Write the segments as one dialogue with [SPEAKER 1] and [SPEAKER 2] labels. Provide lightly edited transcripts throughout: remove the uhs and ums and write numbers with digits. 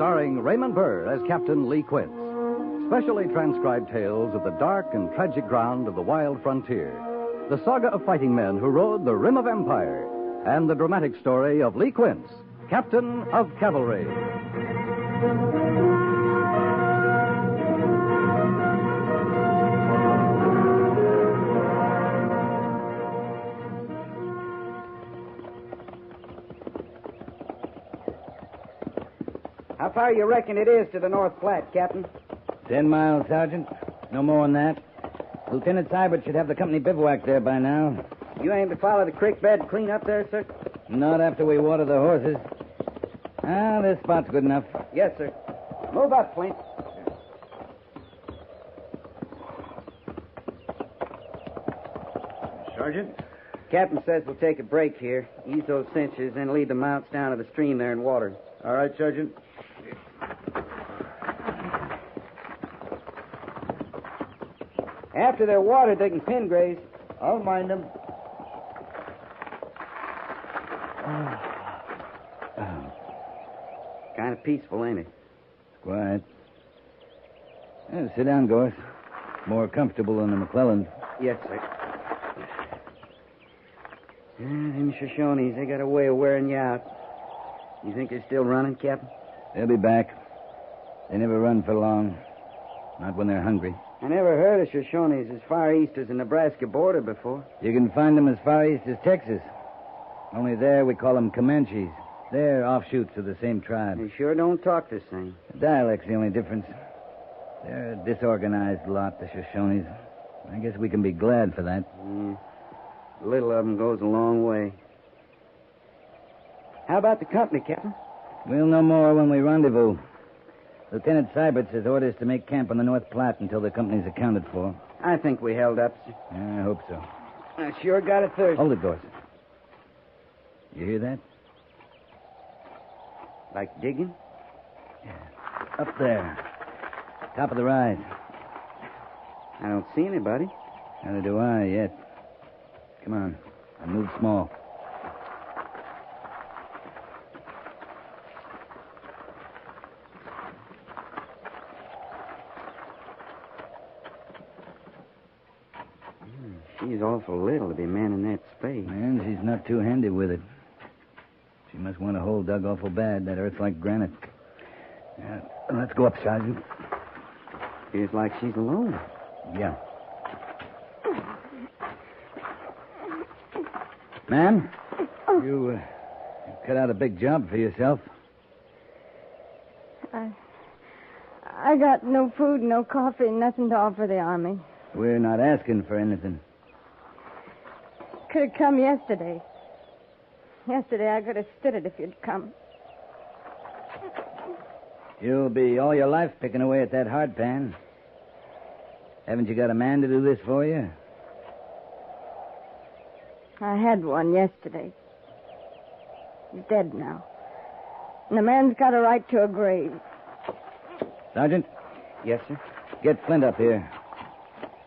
[SPEAKER 1] starring Raymond Burr as Captain Lee Quince. Specially transcribed tales of the dark and tragic ground of the wild frontier. The saga of fighting men who rode the rim of empire. And the dramatic story of Lee Quince, Captain of Cavalry.
[SPEAKER 2] How far you reckon it is to the North Platte, Captain?
[SPEAKER 3] 10 miles, Sergeant. No more than that. Lieutenant Seibert should have the company bivouac there by now.
[SPEAKER 2] You aim to follow the creek bed clean up there, sir?
[SPEAKER 3] Not after we water the horses. This spot's good enough.
[SPEAKER 2] Yes, sir. Move up, Flint.
[SPEAKER 4] Sergeant?
[SPEAKER 2] Captain says we'll take a break here, ease those cinches, then lead the mounts down to the stream there and water.
[SPEAKER 4] All right, Sergeant.
[SPEAKER 2] After they're watered, they can pin graze.
[SPEAKER 4] I'll mind them.
[SPEAKER 2] Kind of peaceful, ain't it?
[SPEAKER 3] Quiet. Sit down, Gorse. More comfortable than the McClellans.
[SPEAKER 2] Yes, sir. Them Shoshones, they got a way of wearing you out. You think they're still running, Captain?
[SPEAKER 3] They'll be back. They never run for long. Not when they're hungry.
[SPEAKER 2] I never heard of Shoshones as far east as the Nebraska border before.
[SPEAKER 3] You can find them as far east as Texas. Only there we call them Comanches. They're offshoots of the same tribe.
[SPEAKER 2] They sure don't talk the same.
[SPEAKER 3] The dialect's the only difference. They're a disorganized lot, the Shoshones. I guess we can be glad for that.
[SPEAKER 2] A little of them goes a long way. How about the company, Captain?
[SPEAKER 3] We'll know more when we rendezvous. Lieutenant Seibert says orders to make camp on the North Platte until the company's accounted for.
[SPEAKER 2] I think we held up, sir.
[SPEAKER 3] I hope so.
[SPEAKER 2] I sure got a thirst.
[SPEAKER 3] Hold it, Gorse. You hear that?
[SPEAKER 2] Like digging?
[SPEAKER 3] Yeah. Up there. Top of the rise.
[SPEAKER 2] I don't see anybody.
[SPEAKER 3] Neither do I yet. Come on. I'll move small.
[SPEAKER 2] She's awful little to be manning that spade.
[SPEAKER 3] And she's not too handy with it. She must want a hole dug awful bad. That earth's like granite. Yeah, let's go up, Sergeant.
[SPEAKER 2] Feels like she's alone.
[SPEAKER 3] Yeah. Ma'am, you cut out a big job for yourself.
[SPEAKER 5] I got no food, no coffee, nothing to offer the Army.
[SPEAKER 3] We're not asking for anything.
[SPEAKER 5] Could have come yesterday. Yesterday I could have stood it if you'd come.
[SPEAKER 3] You'll be all your life picking away at that hard pan. Haven't you got a man to do this for you?
[SPEAKER 5] I had one yesterday. He's dead now. And the man's got a right to a grave.
[SPEAKER 3] Sergeant?
[SPEAKER 2] Yes, sir.
[SPEAKER 3] Get Flint up here.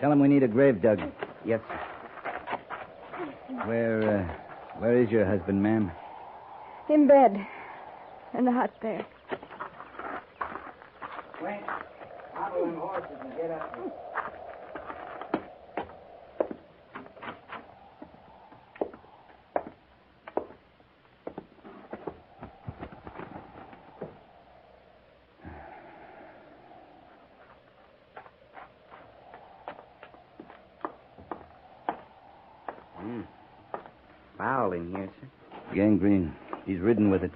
[SPEAKER 3] Tell him we need a grave dug.
[SPEAKER 2] Yes, sir.
[SPEAKER 3] Where is your husband, ma'am?
[SPEAKER 5] In bed. In the hut there.
[SPEAKER 2] Wait. Hobble them horses and get up here. Foul in here, sir.
[SPEAKER 3] Gangrene. He's ridden with it.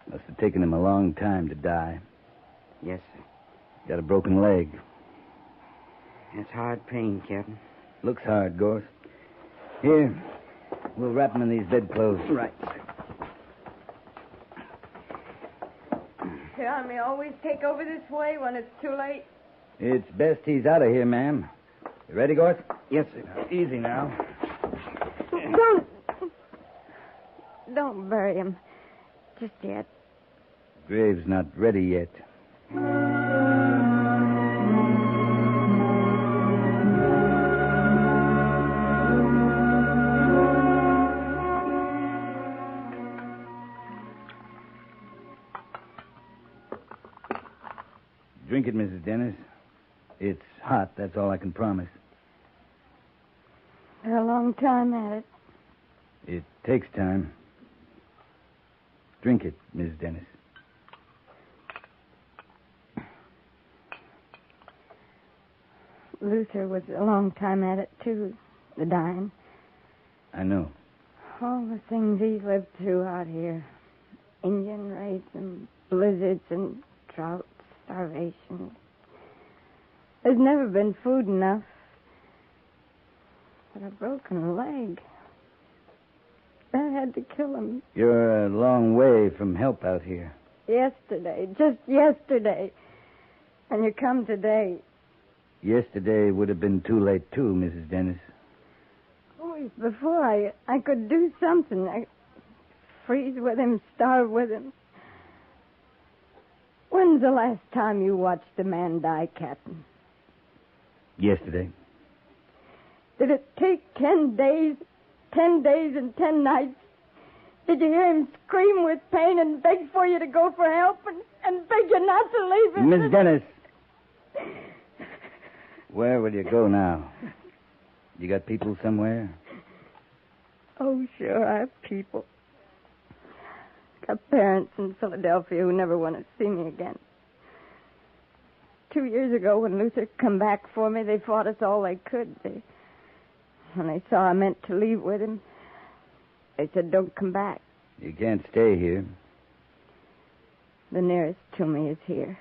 [SPEAKER 3] Must have taken him a long time to die.
[SPEAKER 2] Yes, sir.
[SPEAKER 3] Got a broken leg.
[SPEAKER 2] That's hard pain, Captain.
[SPEAKER 3] Looks hard, Gorse. Here, we'll wrap him in these bedclothes.
[SPEAKER 2] Right, sir.
[SPEAKER 5] The Army always take over this way when it's too late.
[SPEAKER 3] It's best he's out of here, ma'am. You ready, Gorse?
[SPEAKER 2] Yes, sir.
[SPEAKER 3] Easy now.
[SPEAKER 5] Don't bury him. Just yet.
[SPEAKER 3] Grave's not ready yet. hot, that's all I can promise.
[SPEAKER 5] They're a long time at it.
[SPEAKER 3] It takes time. Drink it, Miss Dennis.
[SPEAKER 5] Luther was a long time at it, too, the dying.
[SPEAKER 3] I know.
[SPEAKER 5] All the things he's lived through out here. Indian raids and blizzards and droughts, starvation. There's never been food enough. But a broken leg. That had to kill him.
[SPEAKER 3] You're a long way from help out here.
[SPEAKER 5] Yesterday. Just yesterday. And you come today.
[SPEAKER 3] Yesterday would have been too late, too, Mrs. Dennis.
[SPEAKER 5] Oh, before I could do something. I freeze with him, starve with him. When's the last time you watched a man die, Captain?
[SPEAKER 3] Yesterday.
[SPEAKER 5] Did it take 10 days? 10 days and 10 nights? Did you hear him scream with pain and beg for you to go for help and beg you not to leave him?
[SPEAKER 3] Miss Dennis. Where will you go now? You got people somewhere?
[SPEAKER 5] Oh, sure, I have people. Got parents in Philadelphia who never want to see me again. 2 years ago, when Luther come back for me, they fought us all they could. When they saw I meant to leave with him, they said, don't come back.
[SPEAKER 3] You can't stay here.
[SPEAKER 5] The nearest to me is here.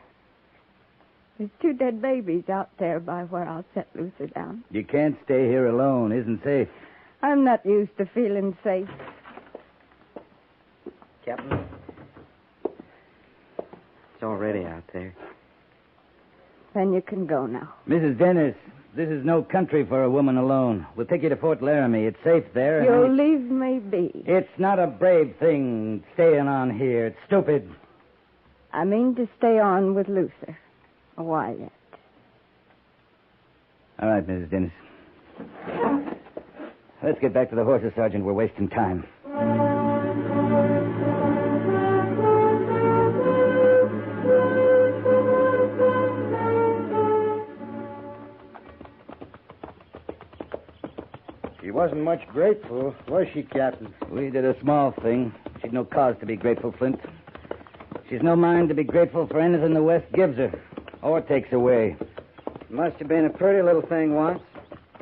[SPEAKER 5] There's 2 dead babies out there by where I'll set Luther down.
[SPEAKER 3] You can't stay here alone. Isn't safe.
[SPEAKER 5] I'm not used to feeling safe.
[SPEAKER 2] Captain, it's already out there.
[SPEAKER 5] Then you can go now.
[SPEAKER 3] Mrs. Dennis, this is no country for a woman alone. We'll take you to Fort Laramie. It's safe there. and
[SPEAKER 5] You'll leave me be.
[SPEAKER 3] It's not a brave thing staying on here. It's stupid.
[SPEAKER 5] I mean to stay on with Luther. A while yet.
[SPEAKER 3] All right, Mrs. Dennis. Let's get back to the horses, Sergeant. We're wasting time.
[SPEAKER 4] She wasn't much grateful, was she, Captain?
[SPEAKER 3] We did a small thing. She'd no cause to be grateful, Flint. She's no mind to be grateful for anything the West gives her or takes away.
[SPEAKER 2] Must have been a pretty little thing once.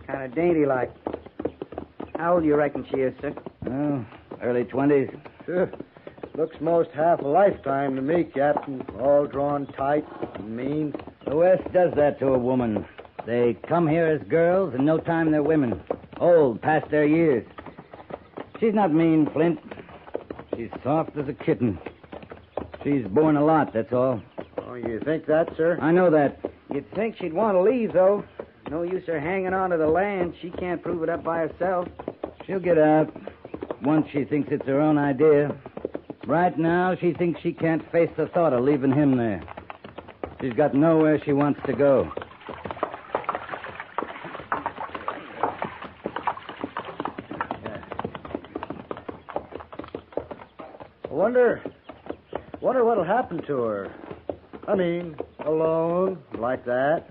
[SPEAKER 2] Kind of dainty-like. How old do you reckon she is, sir?
[SPEAKER 3] Oh, early 20s.
[SPEAKER 4] Sure. Looks most half a lifetime to me, Captain. All drawn tight and mean.
[SPEAKER 3] The West does that to a woman. They come here as girls, and no time they're women. Old, past their years. She's not mean, Flint. She's soft as a kitten. She's borne a lot, that's all.
[SPEAKER 4] Oh, you think that, sir?
[SPEAKER 3] I know that.
[SPEAKER 2] You'd think she'd want to leave, though. No use her hanging on to the land. She can't prove it up by herself.
[SPEAKER 3] She'll get out once she thinks it's her own idea. Right now, she thinks she can't face the thought of leaving him there. She's got nowhere she wants to go.
[SPEAKER 4] I wonder what'll happen to her. I mean, alone, like that.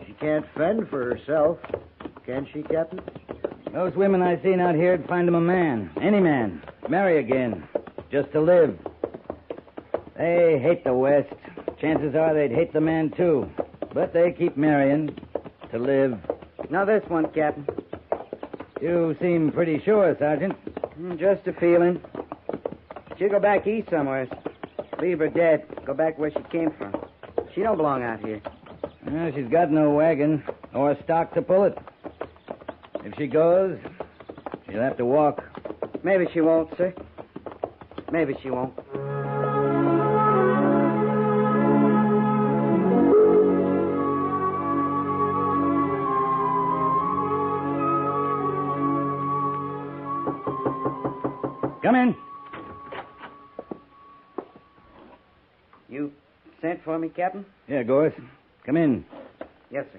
[SPEAKER 4] She can't fend for herself, can she, Captain?
[SPEAKER 3] Those women I seen out here'd find him a man. Any man. Marry again. Just to live. They hate the West. Chances are they'd hate the man, too. But they keep marrying to live.
[SPEAKER 2] Now this one, Captain.
[SPEAKER 3] You seem pretty sure, Sergeant.
[SPEAKER 2] Just a feeling. She'll go back east somewhere. Leave her dead. Go back where she came from. She don't belong out here.
[SPEAKER 3] Well, she's got no wagon or stock to pull it. If she goes, she'll have to walk.
[SPEAKER 2] Maybe she won't, sir. Maybe she won't.
[SPEAKER 3] Come in.
[SPEAKER 2] You sent for me, Captain?
[SPEAKER 3] Yeah, Gorse. Come in.
[SPEAKER 2] Yes, sir.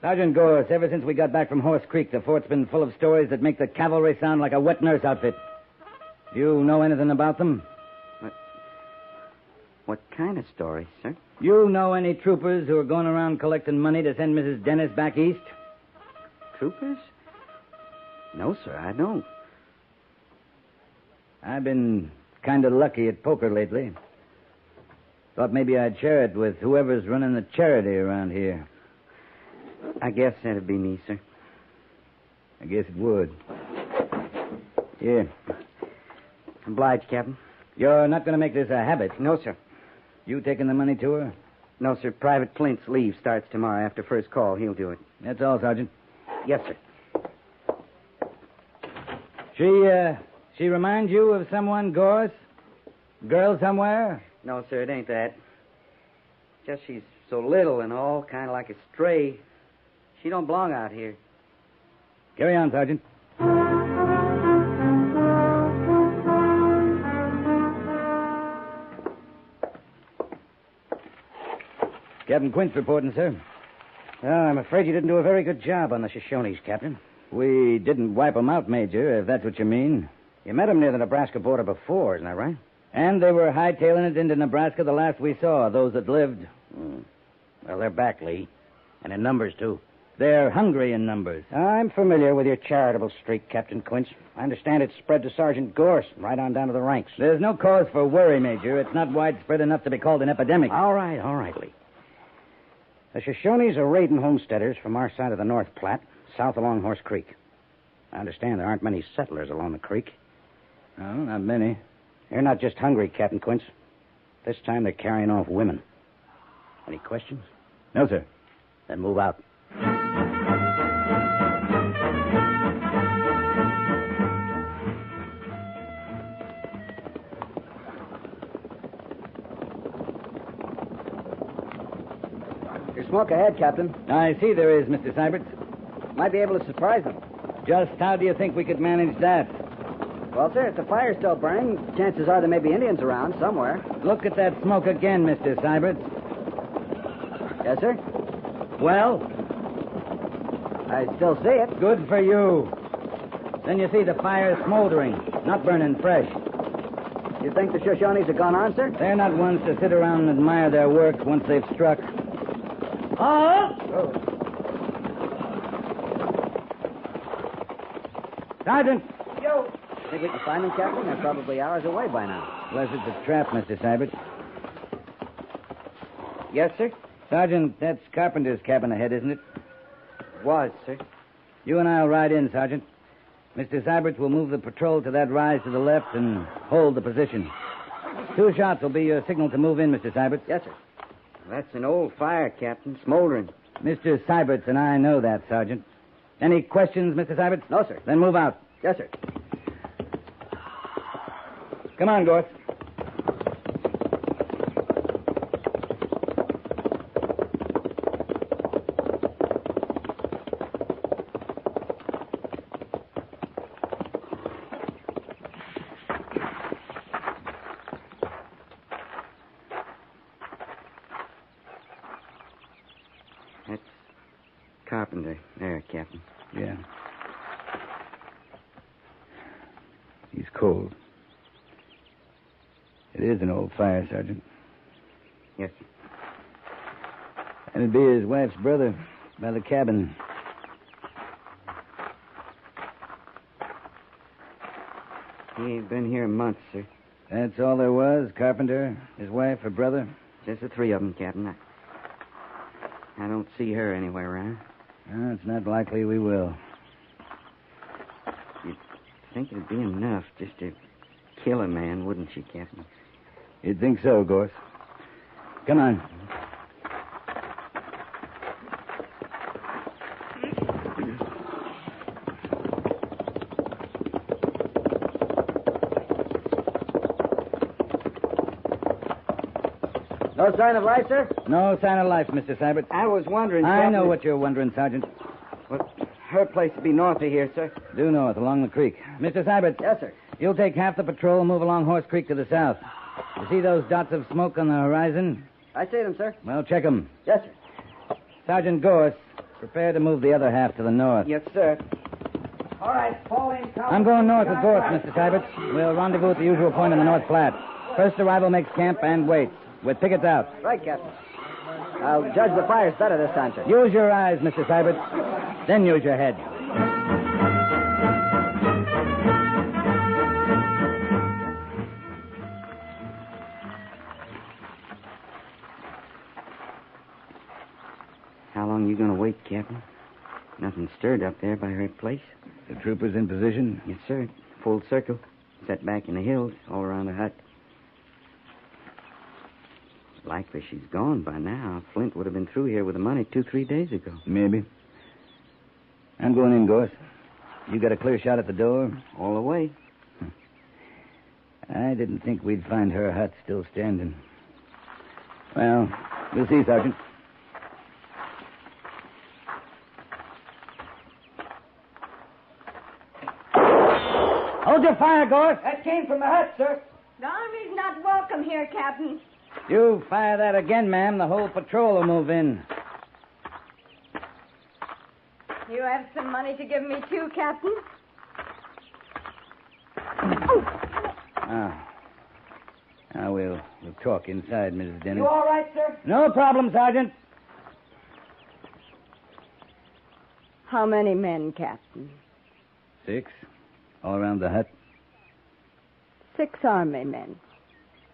[SPEAKER 3] Sergeant Gorse, ever since we got back from Horse Creek, the fort's been full of stories that make the cavalry sound like a wet nurse outfit. Do you know anything about them?
[SPEAKER 2] What kind of story, sir?
[SPEAKER 3] You know any troopers who are going around collecting money to send Mrs. Dennis back east?
[SPEAKER 2] Troopers? No, sir, I don't.
[SPEAKER 3] I've been kind of lucky at poker lately. Thought maybe I'd share it with whoever's running the charity around here.
[SPEAKER 2] I guess that'd be me, sir.
[SPEAKER 3] I guess it would. Here.
[SPEAKER 2] Obliged, Captain.
[SPEAKER 3] You're not going to make this a habit.
[SPEAKER 2] No, sir.
[SPEAKER 3] You taking the money to her?
[SPEAKER 2] No, sir. Private Flint's leave starts tomorrow after first call. He'll do it.
[SPEAKER 3] That's all, Sergeant.
[SPEAKER 2] Yes, sir.
[SPEAKER 3] She reminds you of someone, Gorse? Girl somewhere?
[SPEAKER 2] No, sir, it ain't that. Just she's so little and all, kind of like a stray. She don't belong out here.
[SPEAKER 3] Carry on, Sergeant. Captain Quince reporting, sir.
[SPEAKER 6] Well, I'm afraid you didn't do a very good job on the Shoshones, Captain.
[SPEAKER 3] We didn't wipe 'em out, Major, if that's what you mean.
[SPEAKER 6] You met 'em near the Nebraska border before, isn't that right?
[SPEAKER 3] And they were hightailing it into Nebraska the last we saw, those that lived.
[SPEAKER 6] Well, they're back, Lee. And in numbers, too.
[SPEAKER 3] They're hungry in numbers.
[SPEAKER 6] I'm familiar with your charitable streak, Captain Quince. I understand it's spread to Sergeant Gorse, right on down to the ranks.
[SPEAKER 3] There's no cause for worry, Major. It's not widespread enough to be called an epidemic.
[SPEAKER 6] All right, Lee. The Shoshones are raiding homesteaders from our side of the North Platte, south along Horse Creek. I understand there aren't many settlers along the creek.
[SPEAKER 3] No, not many.
[SPEAKER 6] They're not just hungry, Captain Quince. This time they're carrying off women. Any questions?
[SPEAKER 3] No, sir.
[SPEAKER 6] Then move out.
[SPEAKER 2] There's smoke ahead, Captain.
[SPEAKER 3] I see there is, Mr. Syberts.
[SPEAKER 2] Might be able to surprise them.
[SPEAKER 3] Just how do you think we could manage that?
[SPEAKER 2] Well, sir, if the fire's still burning, chances are there may be Indians around somewhere.
[SPEAKER 3] Look at that smoke again, Mr. Syberts.
[SPEAKER 2] Yes, sir?
[SPEAKER 3] Well?
[SPEAKER 2] I still see it.
[SPEAKER 3] Good for you. Then you see the fire smoldering, not burning fresh.
[SPEAKER 2] You think the Shoshones have gone on, sir?
[SPEAKER 3] They're not ones to sit around and admire their work once they've struck.
[SPEAKER 2] Oh!
[SPEAKER 3] Sergeant!
[SPEAKER 2] Yo! Think we can find them, Captain? They're probably hours away by now.
[SPEAKER 3] Unless it's a trap, Mr. Syberts.
[SPEAKER 2] Yes, sir?
[SPEAKER 3] Sergeant, that's Carpenter's cabin ahead, isn't it?
[SPEAKER 2] Was, sir.
[SPEAKER 3] You and I'll ride in, Sergeant. Mr. Syberts will move the patrol to that rise to the left and hold the position. 2 shots will be your signal to move in, Mr. Syberts.
[SPEAKER 2] Yes, sir. That's an old fire, Captain. Smoldering.
[SPEAKER 3] Mr. Syberts and I know that, Sergeant. Any questions, Mr. Syberts?
[SPEAKER 2] No, sir.
[SPEAKER 3] Then move out.
[SPEAKER 2] Yes, sir.
[SPEAKER 3] Come on, Gorse.
[SPEAKER 2] That's Carpenter. There, Captain.
[SPEAKER 3] Yeah. He's cold. It is an old fire, Sergeant.
[SPEAKER 2] Yes, sir.
[SPEAKER 3] And it'd be his wife's brother by the cabin.
[SPEAKER 2] He ain't been here months, sir.
[SPEAKER 3] That's all there was? Carpenter, his wife, her brother?
[SPEAKER 2] Just the 3 of them, Captain. I don't see her anywhere around.
[SPEAKER 3] No, it's not likely we will.
[SPEAKER 2] You'd think it'd be enough just to kill a man, wouldn't you, Captain?
[SPEAKER 3] You'd think so, Gorse. Come on.
[SPEAKER 2] No sign of life, sir?
[SPEAKER 3] No sign of life, Mr. Syberts.
[SPEAKER 2] I was wondering,
[SPEAKER 3] I
[SPEAKER 2] Captain.
[SPEAKER 3] know what you're wondering, Sergeant.
[SPEAKER 2] Well, her place would be north of here, sir.
[SPEAKER 3] Due north, along the creek. Mr. Syberts.
[SPEAKER 2] Yes, sir.
[SPEAKER 3] You'll take half the patrol and move along Horse Creek to the south. You see those dots of smoke on the horizon?
[SPEAKER 2] I see them, sir.
[SPEAKER 3] Well, check them.
[SPEAKER 2] Yes, sir.
[SPEAKER 3] Sergeant Gorse, prepare to move the other half to the north.
[SPEAKER 2] Yes, sir. All right, fall in.
[SPEAKER 3] I'm going north with Gorse, Mr. Syberts. We'll rendezvous at the usual point in the North Platte. First arrival makes camp and waits. with pickets out.
[SPEAKER 2] Right, Captain. I'll judge the fires better this time, sir.
[SPEAKER 3] Use your eyes, Mr. Seibert. Then use your head.
[SPEAKER 6] How long you going to wait, Captain? Nothing stirred up there by her place.
[SPEAKER 3] The troopers in position?
[SPEAKER 6] Yes, sir. Full circle. Set back in the hills, all around the hut. Likely she's gone by now. Flint would have been through here with the money 2-3 days ago.
[SPEAKER 3] Maybe. I'm going in, Gorse. You got a clear shot at the door?
[SPEAKER 6] All the way.
[SPEAKER 3] I didn't think we'd find her hut still standing. Well, we'll see, Sergeant. Hold your fire, Gorse.
[SPEAKER 2] That came from the hut, sir.
[SPEAKER 5] The Army's not welcome here, Captain.
[SPEAKER 3] You fire that again, ma'am, the whole patrol will move in.
[SPEAKER 5] You have some money to give me, too, Captain?
[SPEAKER 3] Now we'll talk inside, Mrs. Dennis.
[SPEAKER 2] You all right, sir?
[SPEAKER 3] No problem, Sergeant.
[SPEAKER 5] How many men, Captain?
[SPEAKER 3] 6. All around the hut.
[SPEAKER 5] 6 Army men.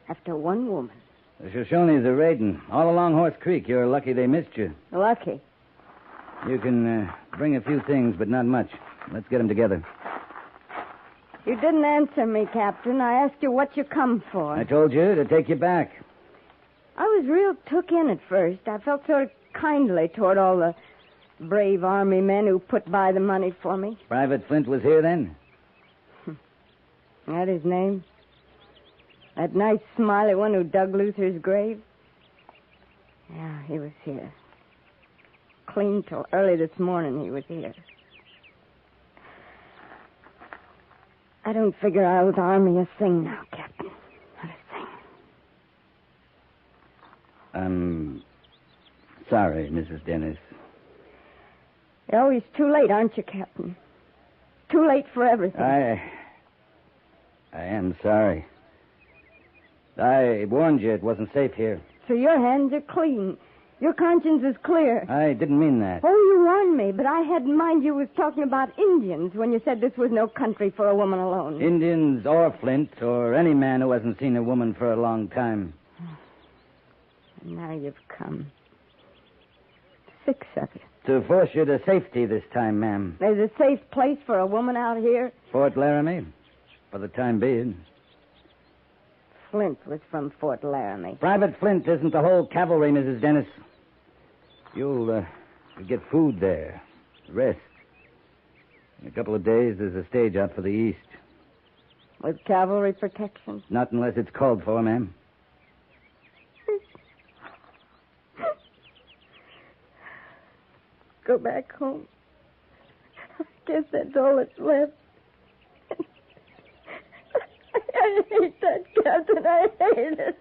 [SPEAKER 5] After 1 woman.
[SPEAKER 3] The Shoshones are raiding. All along Horse Creek. You're lucky they missed you.
[SPEAKER 5] Lucky.
[SPEAKER 3] You can bring a few things, but not much. Let's get them together.
[SPEAKER 5] You didn't answer me, Captain. I asked you what you come for.
[SPEAKER 3] I told you to take you back.
[SPEAKER 5] I was real took in at first. I felt sort of kindly toward all the brave Army men who put by the money for me.
[SPEAKER 3] Private Flint was here then?
[SPEAKER 5] That his name? That nice, smiley one who dug Luther's grave? Yeah, he was here. Clean till early this morning he was here. I don't figure I owe the Army a thing now, Captain. Not a thing.
[SPEAKER 3] I'm sorry, Mrs. Dennis.
[SPEAKER 5] You're always too late, aren't you, Captain? Too late for everything.
[SPEAKER 3] I am sorry. I warned you it wasn't safe here.
[SPEAKER 5] So your hands are clean. Your conscience is clear.
[SPEAKER 3] I didn't mean that.
[SPEAKER 5] Oh, you warned me, but I had in mind you was talking about Indians when you said this was no country for a woman alone.
[SPEAKER 3] Indians or Flint or any man who hasn't seen a woman for a long time.
[SPEAKER 5] And now you've come. 6 of you.
[SPEAKER 3] To force you to safety this time, ma'am.
[SPEAKER 5] There's a safe place for a woman out here?
[SPEAKER 3] Fort Laramie, for the time being.
[SPEAKER 5] Flint was from Fort Laramie.
[SPEAKER 3] Private Flint isn't the whole cavalry, Mrs. Dennis. You'll get food there. Rest. In a couple of days, there's a stage out for the east.
[SPEAKER 5] With cavalry protection?
[SPEAKER 3] Not unless it's called for, ma'am.
[SPEAKER 5] Go back home. I guess that's all that's left. I hate that, Captain. I hate it.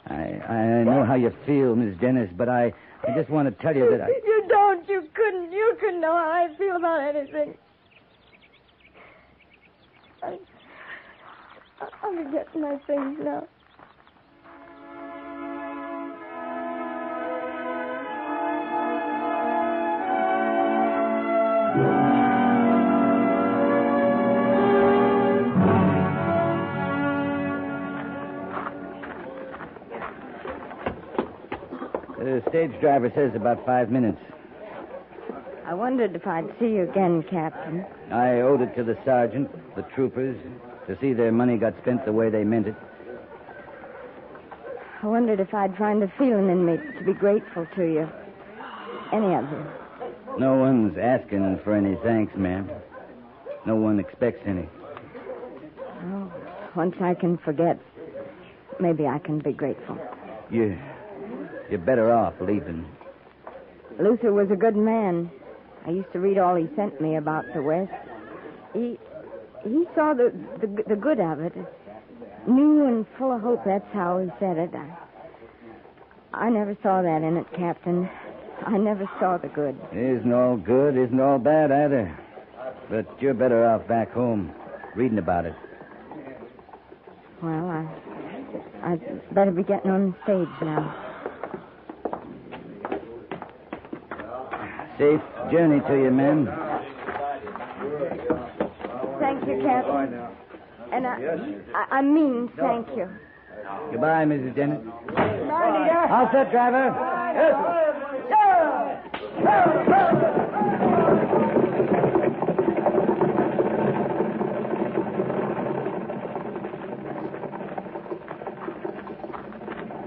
[SPEAKER 3] I know how you feel, Miss Dennis, but I just want to tell you that I...
[SPEAKER 5] You don't. You couldn't. You couldn't know how I feel about anything. I'll be getting my things now.
[SPEAKER 3] The stage driver says about 5 minutes.
[SPEAKER 5] I wondered if I'd see you again, Captain.
[SPEAKER 3] I owed it to the sergeant, the troopers, to see their money got spent the way they meant it.
[SPEAKER 5] I wondered if I'd find a feeling in me to be grateful to you. Any of you.
[SPEAKER 3] No one's asking for any thanks, ma'am. No one expects any.
[SPEAKER 5] Oh, once I can forget, maybe I can be grateful.
[SPEAKER 3] You're better off leaving.
[SPEAKER 5] Luther was a good man. I used to read all he sent me about the West. He saw the good of it. New and full of hope, that's how he said it. I never saw that in it, Captain. I never saw the good.
[SPEAKER 3] Isn't all good, isn't all bad either. But you're better off back home, reading about it.
[SPEAKER 5] Well, I'd better be getting on the stage now.
[SPEAKER 3] Safe journey to you, men.
[SPEAKER 5] Thank you, Captain. And I mean thank you.
[SPEAKER 3] Goodbye, Mrs. Dennett.
[SPEAKER 5] Bye, Leader.
[SPEAKER 3] All set, driver.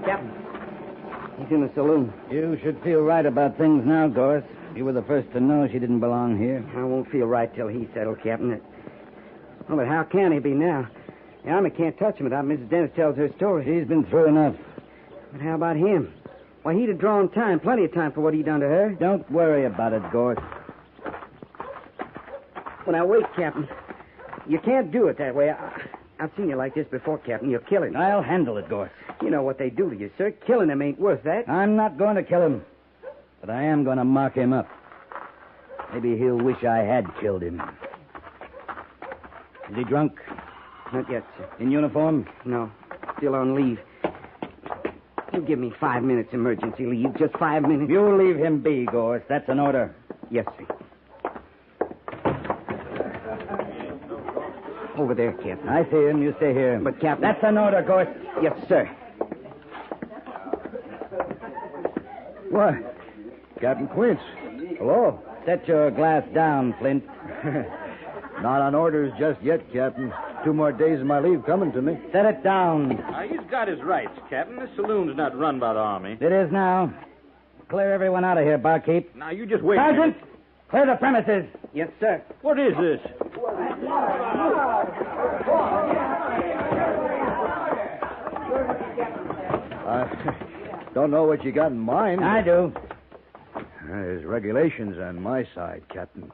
[SPEAKER 2] Captain, he's in the saloon.
[SPEAKER 3] You should feel right about things now, Doris. You were the first to know she didn't belong here.
[SPEAKER 2] I won't feel right till he's settled, Captain. Well, but how can he be now? The Army can't touch him without Mrs. Dennis tells her story.
[SPEAKER 3] She's been through enough.
[SPEAKER 2] But how about him? Why, he'd have drawn time, plenty of time for what he done to her.
[SPEAKER 3] Don't worry about it, Gorse.
[SPEAKER 2] Well, now, wait, Captain. You can't do it that way. I've seen you like this before, Captain. You'll kill him.
[SPEAKER 3] I'll handle it, Gorse.
[SPEAKER 2] You know what they do to you, sir. Killing him ain't worth that.
[SPEAKER 3] I'm not going to kill him, but I am going to mark him up. Maybe he'll wish I had killed him. Is he drunk?
[SPEAKER 2] Not yet, sir.
[SPEAKER 3] In uniform?
[SPEAKER 2] No. Still on leave. You give me 5 minutes emergency leave. Just 5 minutes.
[SPEAKER 3] You leave him be, Gorse. That's an order.
[SPEAKER 2] Yes, sir. Over there, Captain.
[SPEAKER 3] I see him. You stay here.
[SPEAKER 2] But, Captain...
[SPEAKER 3] That's an order, Gorse.
[SPEAKER 2] Yes, sir.
[SPEAKER 4] What? Captain Quince. Hello.
[SPEAKER 3] Set your glass down, Flint.
[SPEAKER 4] Not on orders just yet, Captain. 2 more days of my leave coming to me.
[SPEAKER 3] Set it down.
[SPEAKER 7] He's got his rights, Captain. This saloon's not run by the Army.
[SPEAKER 3] It is now. Clear everyone out of here, barkeep.
[SPEAKER 7] Now, you just wait.
[SPEAKER 3] Sergeant, clear the premises.
[SPEAKER 2] Yes, sir.
[SPEAKER 7] What is this?
[SPEAKER 4] I don't know what you got in mind.
[SPEAKER 3] I do.
[SPEAKER 4] There's regulations on my side, Captain.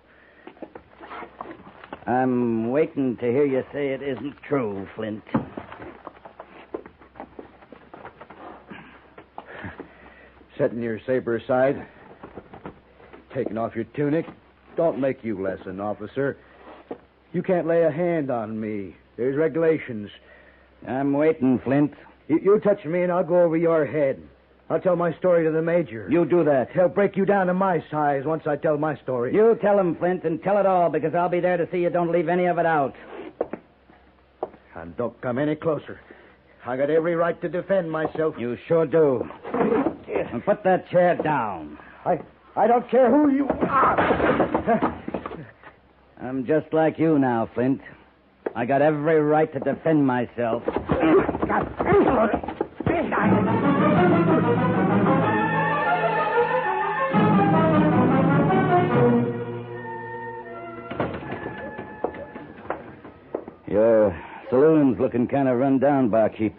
[SPEAKER 3] I'm waiting to hear you say it isn't true, Flint.
[SPEAKER 4] Setting your saber aside, taking off your tunic, don't make you less an officer. You can't lay a hand on me. There's regulations.
[SPEAKER 3] I'm waiting, Flint.
[SPEAKER 4] You touch me and I'll go over your head. I'll tell my story to the major.
[SPEAKER 3] You do that.
[SPEAKER 4] He'll break you down to my size once I tell my story.
[SPEAKER 3] You tell him, Flint, and tell it all, because I'll be there to see you don't leave any of it out.
[SPEAKER 4] And don't come any closer. I got every right to defend myself.
[SPEAKER 3] You sure do. And put that chair down.
[SPEAKER 4] I don't care who you are.
[SPEAKER 3] I'm just like you now, Flint. I got every right to defend myself. Your saloon's looking kind of run down, barkeep.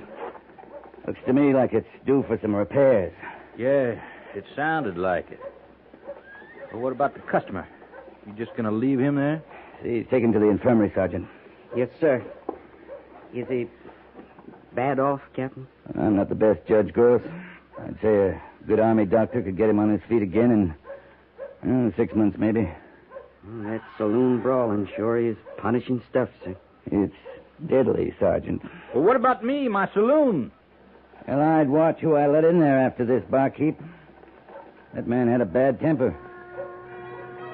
[SPEAKER 3] Looks to me like it's due for some repairs.
[SPEAKER 7] Yeah, it sounded like it. But what about the customer? You just going to leave him there?
[SPEAKER 3] He's taken to the infirmary, Sergeant.
[SPEAKER 2] Yes, sir. Is he bad off, Captain?
[SPEAKER 3] I'm not the best judge, Gross. I'd say a good Army doctor could get him on his feet again in 6 months, maybe.
[SPEAKER 2] Well, that saloon brawling sure is punishing stuff, sir.
[SPEAKER 3] It's deadly, Sergeant.
[SPEAKER 7] Well, what about me, my saloon?
[SPEAKER 3] Well, I'd watch who I let in there after this, barkeep. That man had a bad temper.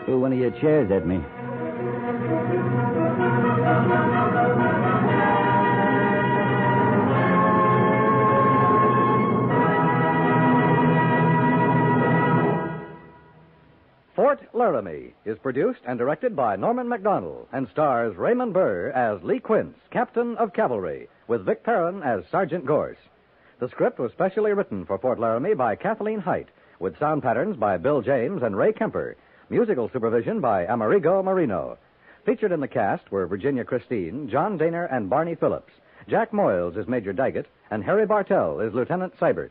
[SPEAKER 3] Threw one of your chairs at me.
[SPEAKER 1] Fort Laramie is produced and directed by Norman MacDonald and stars Raymond Burr as Lee Quince, Captain of Cavalry, with Vic Perrin as Sergeant Gorse. The script was specially written for Fort Laramie by Kathleen Height, with sound patterns by Bill James and Ray Kemper, musical supervision by Amerigo Marino. Featured in the cast were Virginia Christine, John Daner, and Barney Phillips. Jack Moyles is Major Daggett, and Harry Bartell is Lieutenant Seiberts.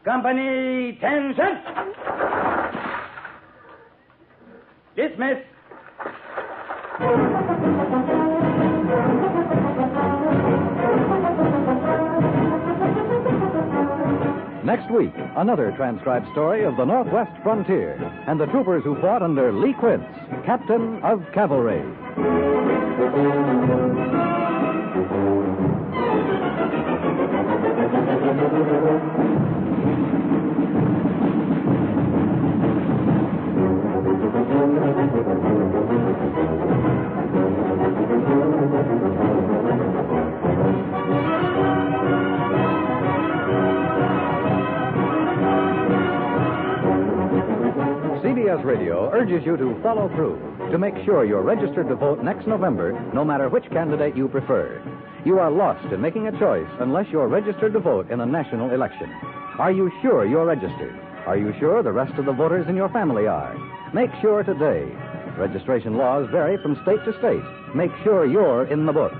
[SPEAKER 3] Company, 10 cents. Dismiss.
[SPEAKER 1] Next week, another transcribed story of the Northwest frontier and the troopers who fought under Lee Quince, Captain of Cavalry. CBS Radio urges you to follow through to make sure you're registered to vote next November, no matter which candidate you prefer. You are lost in making a choice unless you're registered to vote in a national election. Are you sure you're registered? Are you sure the rest of the voters in your family are? Make sure today. Registration laws vary from state to state. Make sure you're in the book.